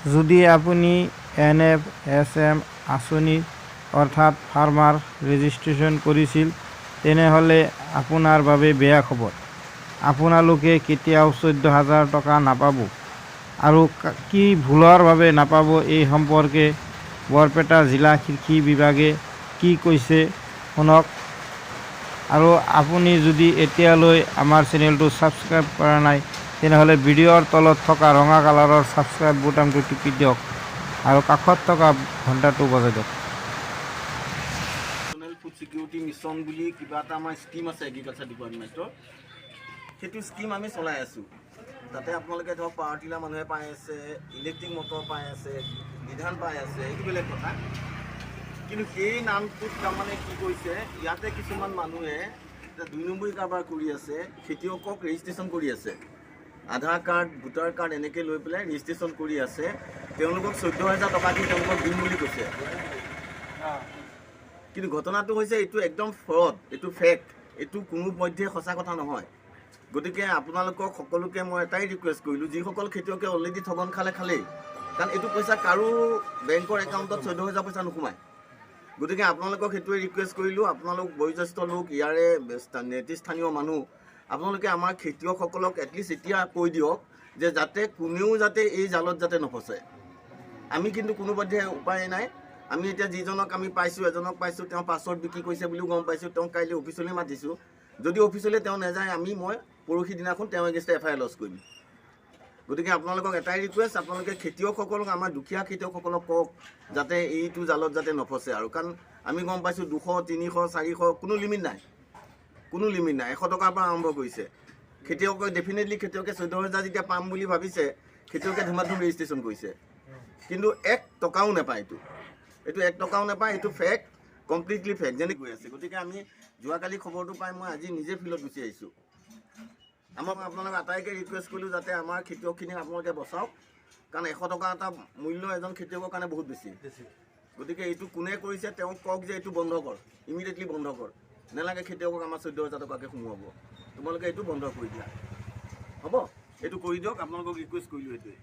যদি আপুনি NFSM আঁচনি অৰ্থাৎ ফাৰ্মাৰ ৰেজিষ্ট্ৰেশ্যন কৰিছিল তেনেহ'লে আপোনাৰ বাবে বেয়া খবৰ। আপোনালোকে কেতিয়াও 14,000 টকা নাপাব আৰু কি ভুলৰ বাবে নাপাব এই সম্পৰ্কে বৰপেটা জিলা কৃষি বিভাগে কি কৈছে শুনক। আৰু আপুনি যদি এতিয়ালৈ আমাৰ চেনেলটো ছাবস্ক্ৰাইব কৰা নাই তেনেহ'লে ভিডিঅ'ৰ তলত থকা ৰঙা কালাৰৰ ছাবস্ক্ৰাইব বুটামটো টিপি দিয়ক আৰু কাষত থকা ঘণ্টাটো বজাই দিয়ক। নেশ্যনেল ফুড ছিকিউৰিটি মিছন বুলি কিবা এটা আমাৰ স্কিম আছে এগ্ৰিকালচাৰ ডিপাৰ্টমেণ্টৰ, সেইটো স্কিম আমি চলাই আছোঁ। তাতে আপোনালোকে ধৰক পাৱাৰ টিলাৰ মানুহে পাই আছে, ইলেক্ট্ৰিক মটৰ পাই আছে, বিধান পাই আছে, এইটো বেলেগ কথা। কিন্তু সেই নামটোত তাৰমানে কি কৰিছে, ইয়াতে কিছুমান মানুহে 2 নম্বৰী কাৰবাৰ কৰি আছে, খেতিয়কক ৰেজিষ্ট্ৰেশ্যন কৰি আছে। আধাৰ কাৰ্ড, ভোটাৰ কাৰ্ড এনেকৈ লৈ পেলাই ৰেজিষ্ট্ৰেশ্যন কৰি আছে। তেওঁলোকক 14,000 টকা দি তেওঁলোকক দিম বুলি কৈছে। কিন্তু ঘটনাটো হৈছে এইটো একদম ফ্ৰড, এইটো ফেক, এইটো কোনো পধ্যে সঁচা কথা নহয়। গতিকে আপোনালোকক সকলোকে মই এটাই ৰিকুৱেষ্ট কৰিলোঁ, যিসকল খেতিয়কে অলৰেডি ঠগন খালেই, কাৰণ এইটো পইচা কাৰো বেংকৰ একাউণ্টত 14,000 পইচা নোসোমায়। গতিকে আপোনালোকক সেইটোৱে ৰিকুৱেষ্ট কৰিলোঁ, আপোনালোক বয়োজ্যেষ্ঠ লোক, ইয়াৰে নেতৃস্থানীয় মানুহ, আপোনালোকে আমাৰ খেতিয়কসকলক এটলিষ্ট এতিয়া কৈ দিয়ক যে যাতে কোনেও যাতে এই জালত যাতে নফচে। আমি কিন্তু কোনো পধ্যে উপায় নাই। আমি এতিয়া যিজনক আমি পাইছোঁ, এজনক পাইছোঁ, তেওঁ পাছৱৰ্ড বিক্ৰী কৰিছে বুলিও গম পাইছোঁ। তেওঁক কাইলৈ অফিচলৈ মাতিছোঁ। যদি অফিচলৈ তেওঁ নাযায়, মই পৰহি দিনাখন তেওঁ এগেইনষ্টে FIR লজ কৰিম। গতিকে আপোনালোকক এটাই ৰিকুৱেষ্ট, আপোনালোকে খেতিয়কসকলক, আমাৰ দুখীয়া খেতিয়কসকলক কওক যাতে এইটো জালত যাতে নফচে। আৰু কাৰণ আমি গম পাইছোঁ 200, 300, 400 কোনো লিমিট নাই, 100 টকাৰ পৰা আৰম্ভ কৰিছে। খেতিয়কে ডেফিনেটলি খেতিয়কে 14,000 যেতিয়া পাম বুলি ভাবিছে, খেতিয়কে ধুমাধুম ৰেজিষ্ট্ৰেশ্যন কৰিছে। কিন্তু 1 টকাও নাপায়, এইটো 1 টকাও নাপায়, এইটো ফেক, কমপ্লিটলি ফেক যেনে গৈ আছে। গতিকে আমি যোৱাকালি খবৰটো পাই মই আজি নিজে ফিল্ডত গুচি আহিছোঁ। আপোনালোক আটাইকে ৰিকুৱেষ্ট কৰিলোঁ যাতে আমাৰ খেতিয়কখিনিক আপোনালোকে বচাওক, কাৰণ 100 টকা এটা মূল্য এজন খেতিয়কৰ কাৰণে বহুত বেছি। গতিকে এইটো কোনে কৰিছে তেওঁক কওক যে এইটো বন্ধ কৰ, ইমিডিয়েটলি বন্ধ কৰ। নেলাগে খেতিয়কক আমাৰ 14,000 টকাকৈ সোমোৱাব, তোমালোকে এইটো বন্ধ কৰি দিয়া, হ'ব? এইটো কৰি দিয়ক, আপোনালোকক ৰিকুৱেষ্ট কৰিলোঁ এইটোৱে।